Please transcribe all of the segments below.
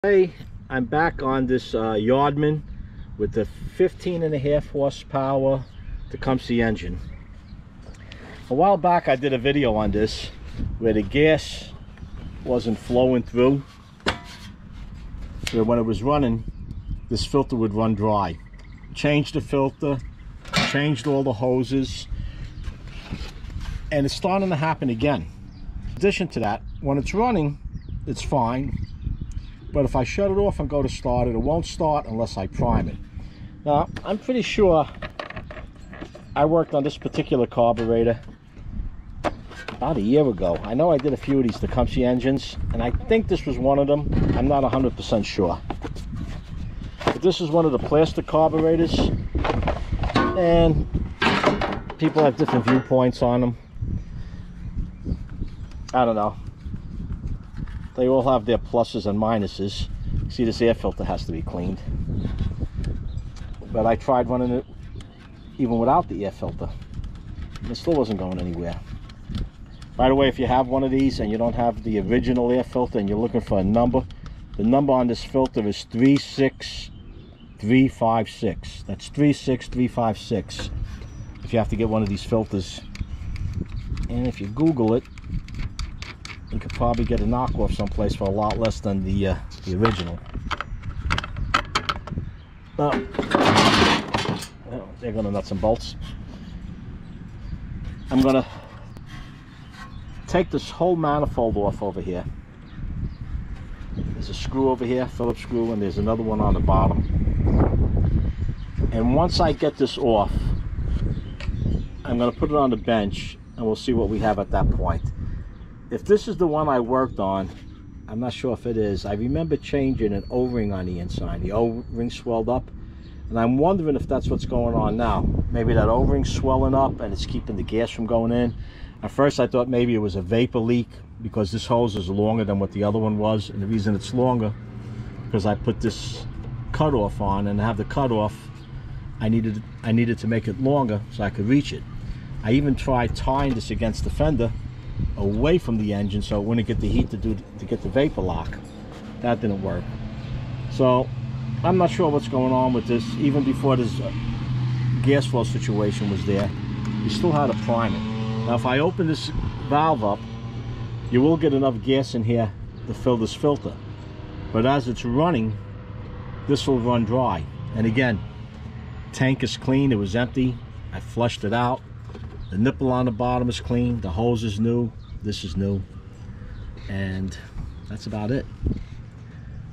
Hey, I'm back on this Yardsman with the 15.5 horsepower Tecumseh engine. A while back I did a video on this where the gas wasn't flowing through, so when it was running this filter would run dry. Changed the filter, changed all the hoses, and it's starting to happen again. In addition to that, when it's running it's fine, but if I shut it off and go to start it, it won't start unless I prime it. Now, I'm pretty sure I worked on this particular carburetor about a year ago. I know I did a few of these Tecumseh engines, and I think this was one of them. I'm not 100% sure. But this is one of the plastic carburetors, and people have different viewpoints on them. I don't know. They all have their pluses and minuses. See, this air filter has to be cleaned. But I tried running it even without the air filter. And it still wasn't going anywhere. By the way, if you have one of these and you don't have the original air filter and you're looking for a number, the number on this filter is 36356. That's 36356 if you have to get one of these filters. And if you Google it, you could probably get a knockoff someplace for a lot less than the original. Now, they're going to nuts and bolts. I'm going to take this whole manifold off over here. There's a screw over here, Phillips screw, and there's another one on the bottom. And once I get this off, I'm going to put it on the bench and we'll see what we have at that point. If this is the one I worked on, I'm not sure if it is. I remember changing an O-ring on the inside. The O-ring swelled up, and I'm wondering if that's what's going on now. Maybe that O-ring's swelling up and it's keeping the gas from going in. At first I thought maybe it was a vapor leak because this hose is longer than what the other one was, and the reason it's longer because I put this cutoff on, and to have the cutoff I needed to make it longer so I could reach it. I even tried tying this against the fender away from the engine so it wouldn't get the heat to get the vapor lock. That didn't work. So I'm not sure what's going on with this. Even before this gas flow situation was there, you still had to prime it. Now if I open this valve up, you will get enough gas in here to fill this filter, but as it's running this will run dry. And again, tank is clean, it was empty, I flushed it out. The nipple on the bottom is clean, the hose is new, this is new, and that's about it.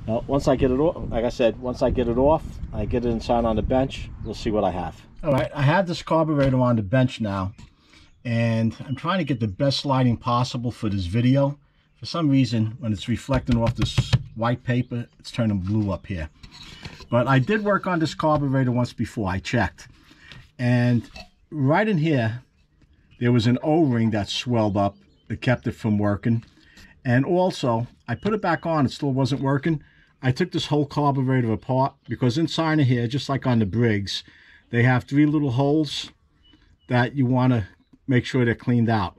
Well, once I get it off, like I said, once I get it off, I get it inside on the bench, we'll see what I have. All right, I have this carburetor on the bench now, and I'm trying to get the best lighting possible for this video. For some reason, when it's reflecting off this white paper, it's turning blue up here. But I did work on this carburetor once before, I checked. And right in here, there was an O-ring that swelled up that kept it from working. And also, I put it back on, it still wasn't working. I took this whole carburetor apart because inside of here, just like on the Briggs, they have 3 little holes that you want to make sure they're cleaned out.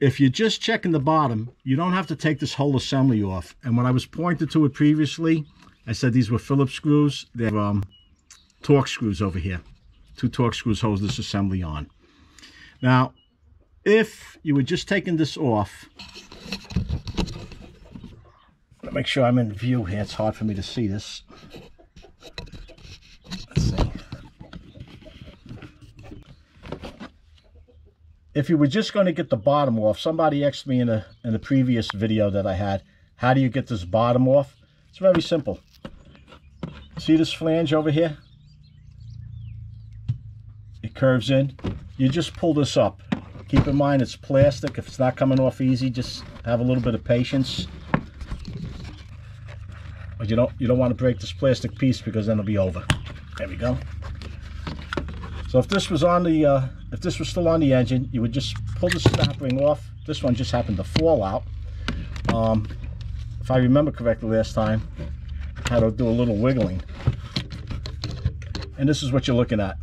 If you're just checking the bottom, you don't have to take this whole assembly off. And when I was pointing to it previously, I said these were Phillips screws. They're Torx screws over here. 2 Torx screws hold this assembly on. Now, if you were just taking this off, make sure I'm in view here. It's hard for me to see this. Let's see. If you were just going to get the bottom off, somebody asked me in the previous video that I had, how do you get this bottom off? It's very simple. See this flange over here? It curves in. You just pull this up. Keep in mind it's plastic. If it's not coming off easy, just have a little bit of patience. But you don't want to break this plastic piece because then it'll be over. There we go. So if this was on the if this was still on the engine, you would just pull the snap ring off. This one just happened to fall out. If I remember correctly last time, I had to do a little wiggling. And this is what you're looking at.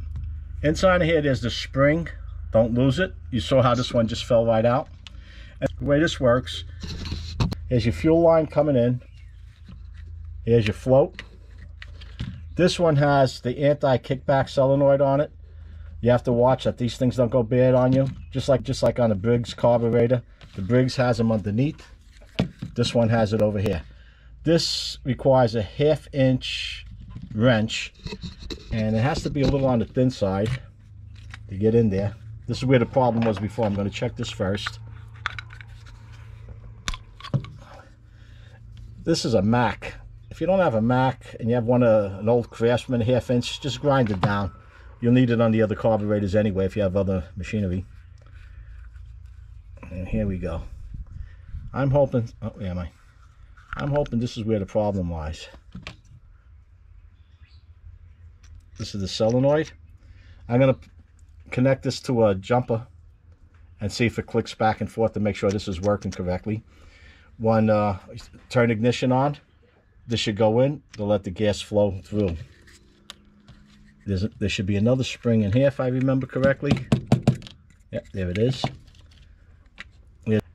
Inside of here, there's the spring. Don't lose it. You saw how this one just fell right out. And the way this works is your fuel line coming in. Here's your float. This one has the anti-kickback solenoid on it. You have to watch that these things don't go bad on you. Just like on the Briggs carburetor. The Briggs has them underneath. This one has it over here. This requires a 1/2 inch wrench, and it has to be a little on the thin side to get in there. This is where the problem was before. I'm going to check this first. This is a Mac. If you don't have a Mac and you have an old Craftsman 1/2 inch, just grind it down. You'll need it on the other carburetors anyway if you have other machinery. And here we go. I'm hoping, oh, where am I? I'm hoping this is where the problem lies. This is the solenoid. I'm going to connect this to a jumper and see if it clicks back and forth to make sure this is working correctly. When turn ignition on, this should go in to let the gas flow through. There should be another spring in here if I remember correctly. Yep, there it is.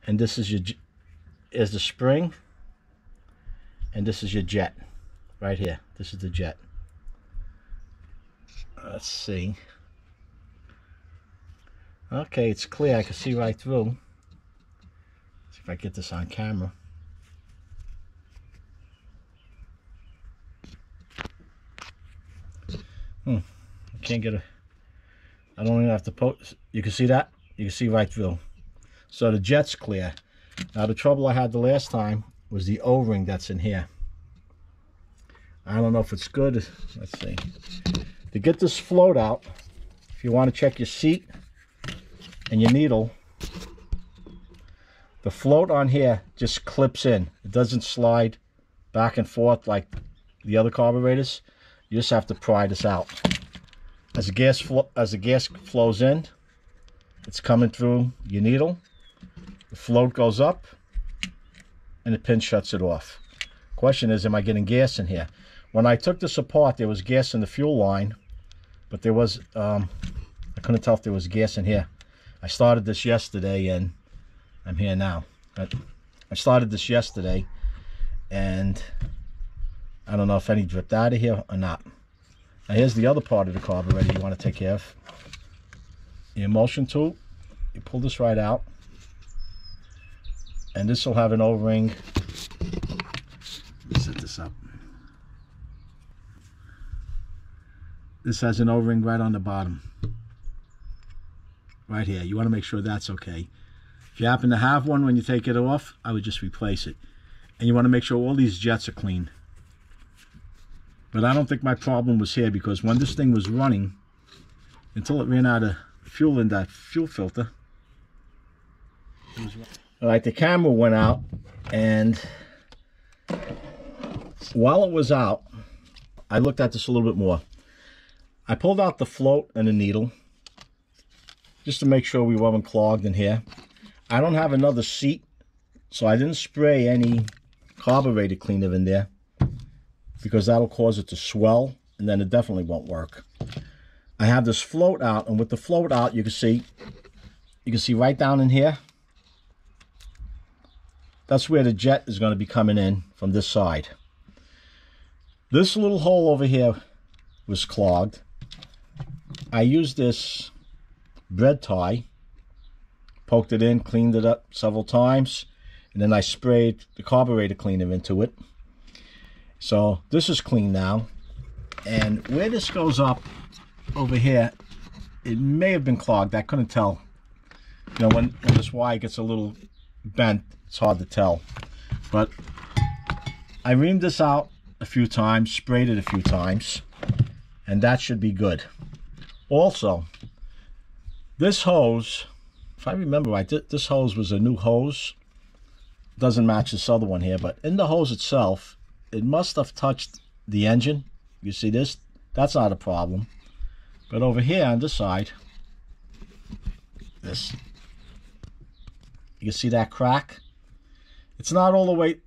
And this is the spring, and this is your jet right here. This is the jet. Let's see. Okay, it's clear. I can see right through. See if I get this on camera. I can't get a. I don't even have to post. You can see that. You can see right through. So the jet's clear. Now the trouble I had the last time was the O-ring that's in here. I don't know if it's good. Let's see. To get this float out, if you want to check your seat and your needle, the float on here just clips in. It doesn't slide back and forth like the other carburetors. You just have to pry this out. As the gas flows in, it's coming through your needle. The float goes up, and the pin shuts it off. Question is, am I getting gas in here? When I took this apart, there was gas in the fuel line, but there was, I couldn't tell if there was gas in here. I started this yesterday, and I'm here now. I started this yesterday, and I don't know if any dripped out of here or not. Now here's the other part of the carburetor you want to take care of. The emulsion tube, you pull this right out, and this will have an O-ring. Let me set this up. This has an O-ring right on the bottom. Right here. You want to make sure that's okay. If you happen to have one when you take it off, I would just replace it. And you want to make sure all these jets are clean. But I don't think my problem was here, because when this thing was running, until it ran out of fuel in that fuel filter. Alright, the camera went out, and while it was out, I looked at this a little bit more. I pulled out the float and the needle just to make sure we weren't clogged in here. I don't have another seat, so I didn't spray any carburetor cleaner in there, because that'll cause it to swell, and then it definitely won't work. I have this float out, and with the float out, you can see right down in here. That's where the jet is going to be coming in from this side. This little hole over here was clogged. I used this bread tie, poked it in, cleaned it up several times, and then I sprayed the carburetor cleaner into it. So this is clean now. And where this goes up over here, it may have been clogged. I couldn't tell. You know, when this wire gets a little bent, it's hard to tell. But I reamed this out a few times, sprayed it a few times, and that should be good. Also, this hose, if I remember right, this hose was a new hose. Doesn't match this other one here, but in the hose itself, it must have touched the engine. You see this? That's not a problem. But over here on this side, this, you can see that crack? It's not all the way,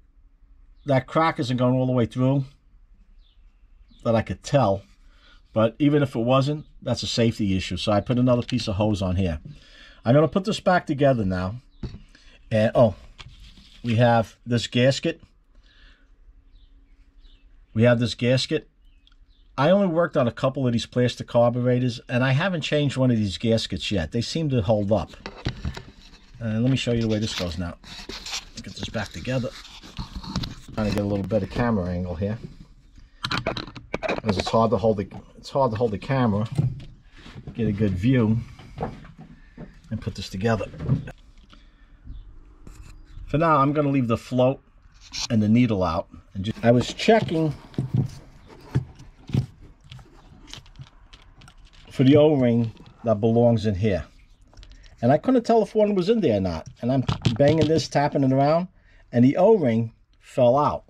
that crack isn't going all the way through that I could tell. But even if it wasn't, that's a safety issue. So I put another piece of hose on here. I'm going to put this back together now. And, oh, we have this gasket. We have this gasket. I only worked on a couple of these plastic carburetors, and I haven't changed one of these gaskets yet. They seem to hold up. Let me show you the way this goes now. Get this back together. Trying to get a little better camera angle here, because it's hard to hold the camera, get a good view, and put this together. For now, I'm going to leave the float and the needle out. And I was checking for the O-ring that belongs in here, and I couldn't tell if one was in there or not. And I'm banging this, tapping it around, and the O-ring fell out.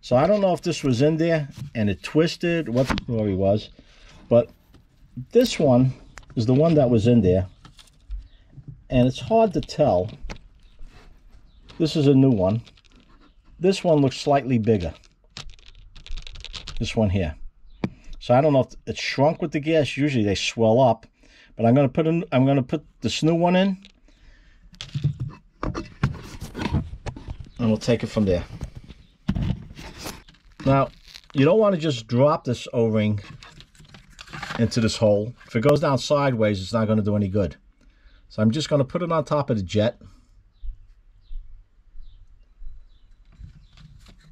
So I don't know if this was in there and it twisted, what the story was, but this one is the one that was in there, and it's hard to tell. This is a new one. This one looks slightly bigger, this one here. So I don't know if it shrunk with the gas. Usually they swell up, but I'm going to put this new one in, and we'll take it from there. Now, you don't want to just drop this O-ring into this hole. If it goes down sideways, it's not going to do any good. So I'm just going to put it on top of the jet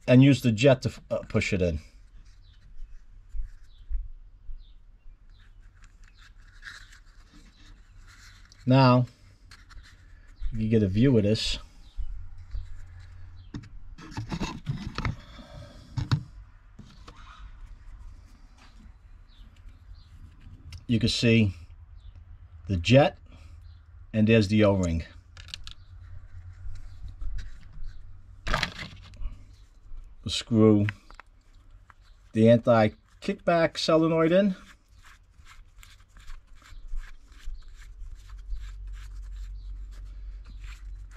and use the jet to push it in. Now, you get a view of this. You can see the jet, and there's the O-ring. We'll screw the anti-kickback solenoid in.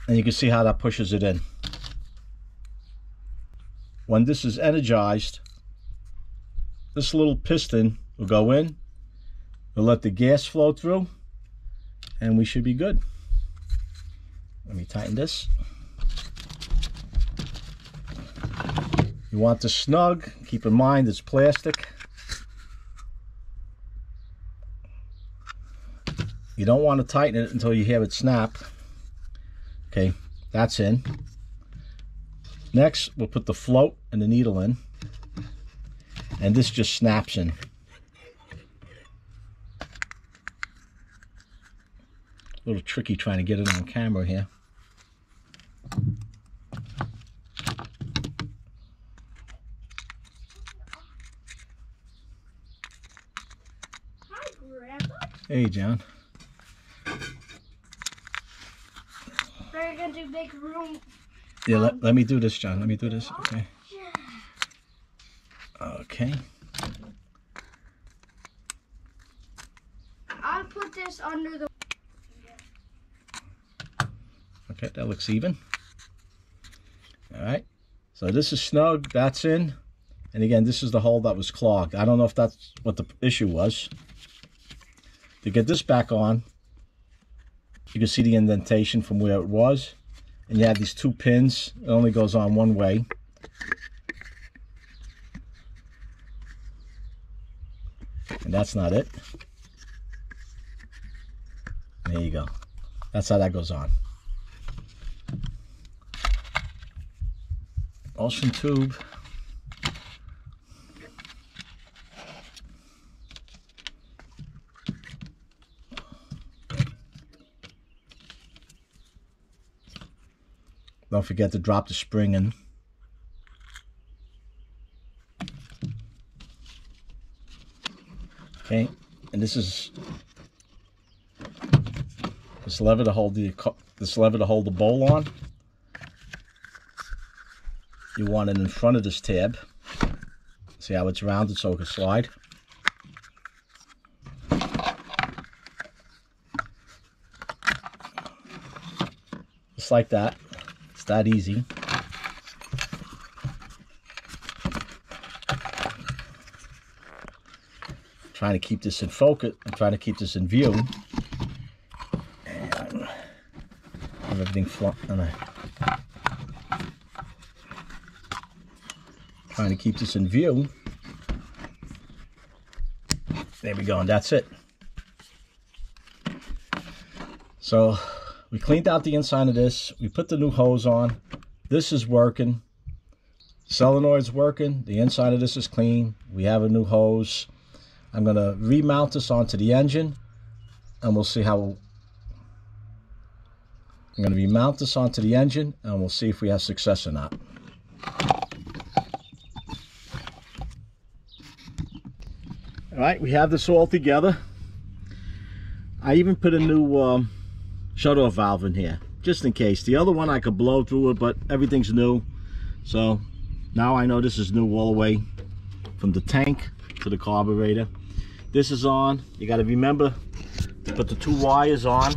And you can see how that pushes it in. When this is energized, this little piston will go in. We'll let the gas flow through, and we should be good. Let me tighten this. You want this snug. Keep in mind it's plastic. You don't want to tighten it until you hear it snap. Okay, that's in. Next, we'll put the float and the needle in, and this just snaps in. A little tricky trying to get it on camera here. Hi, Grandpa. Hey, John. We're going to make room. Yeah, let me do this, John. Let me do this. Okay. Okay. I'll put this under the... Okay, that looks even. All right. So this is snug. That's in. And again, this is the hole that was clogged. I don't know if that's what the issue was. To get this back on, you can see the indentation from where it was. And you have these two pins. It only goes on one way. And that's not it. There you go. That's how that goes on. Ocean tube. Don't forget to drop the spring in. Okay, and this is this lever to hold the bowl on. You want it in front of this tab. See how it's rounded so it can slide. Just like that. It's that easy. Trying to keep this in focus. I'm trying to keep this in view. And have everything Trying to keep this in view. There we go, and that's it. So we cleaned out the inside of this. We put the new hose on. This is working. Solenoid's working. The inside of this is clean. We have a new hose. I'm going to remount this onto the engine, and we'll see how... I'm going to remount this onto the engine, and we'll see if we have success or not. All right, we have this all together. I even put a new shut-off valve in here, just in case. The other one I could blow through it, but everything's new. So now I know this is new all the way from the tank to the carburetor. This is on. You got to remember to put the 2 wires on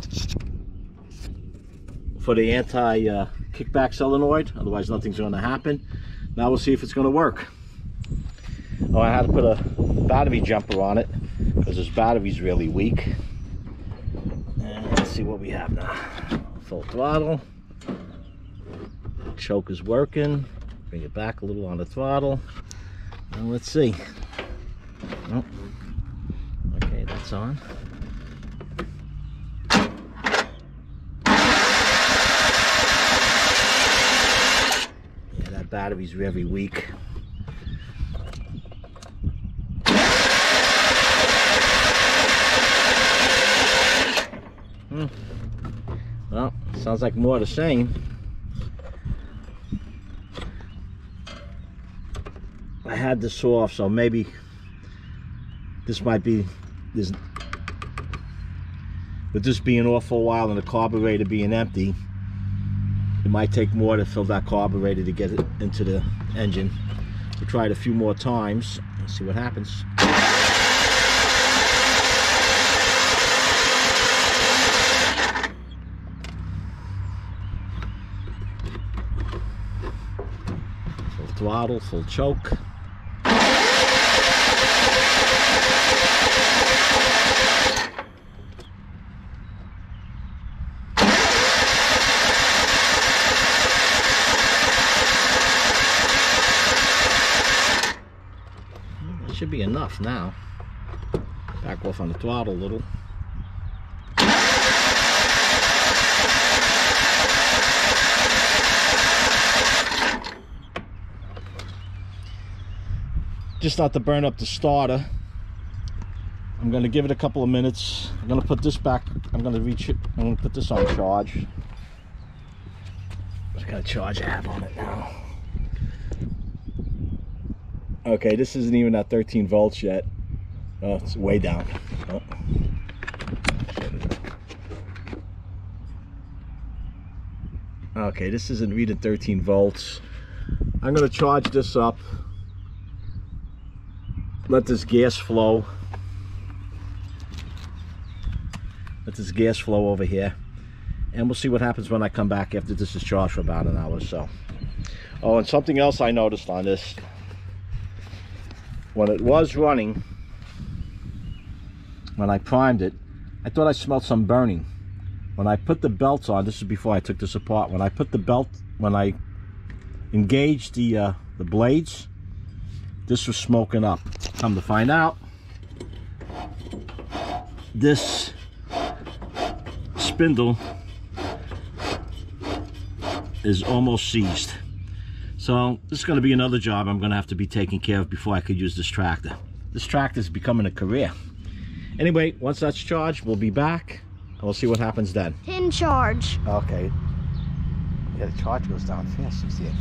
for the anti-kickback solenoid. Otherwise, nothing's going to happen. Now we'll see if it's going to work. Oh, I had to put a battery jumper on it because this battery's really weak. And let's see what we have now. Full throttle. Choke is working. Bring it back a little on the throttle. And let's see. Oh. Okay, that's on. Yeah, that battery's very weak. Well, sounds like more of the same. I had this off, so maybe this might be this. With this being off for a while and the carburetor being empty, it might take more to fill that carburetor to get it into the engine. We'll try it a few more times and see what happens. Throttle, full choke. That should be enough now. Back off on the throttle a little. Just not to burn up the starter. I'm going to give it a couple of minutes. I'm going to put this back. I'm going to reach it. I'm going to put this on charge. What kind of charge I have on it now? Okay, this isn't even at 13 volts yet. Oh, it's way down. Oh. Okay, this isn't reading 13 volts. I'm going to charge this up. Let this gas flow. Let this gas flow over here. And we'll see what happens when I come back after this is charged for about an hour or so. Oh, and something else I noticed on this. When it was running, when I primed it, I thought I smelled some burning. When I put the belts on, this is before I took this apart, when I put the belt, when I engaged the blades, this was smoking up. Come to find out, this spindle is almost seized. So this is going to be another job I'm going to have to be taking care of before I could use this tractor. This tractor is becoming a career. Anyway, once that's charged, we'll be back and we'll see what happens then. In charge. Okay. Yeah, the charge goes down fast. 68.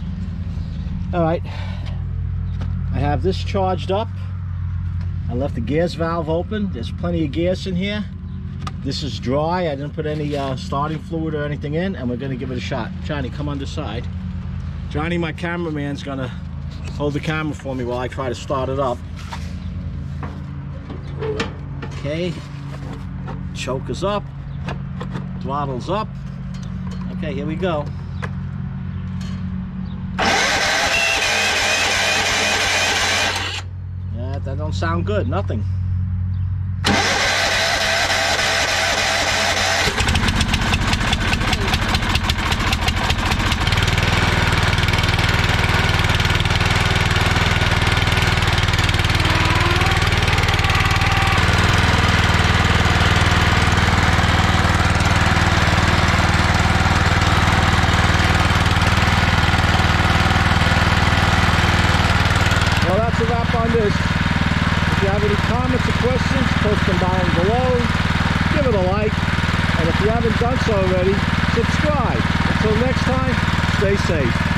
All right. I have this charged up. I left the gas valve open. There's plenty of gas in here. This is dry. I didn't put any starting fluid or anything in, and we're going to give it a shot. Johnny, come on the side. Johnny, my cameraman's going to hold the camera for me while I try to start it up. Okay. Choke is up. Throttle's up. Okay, here we go. That don't sound good, nothing. that's a wrap on this. If you have any comments or questions, post them down below. Give it a like. And if you haven't done so already, subscribe. Until next time, stay safe.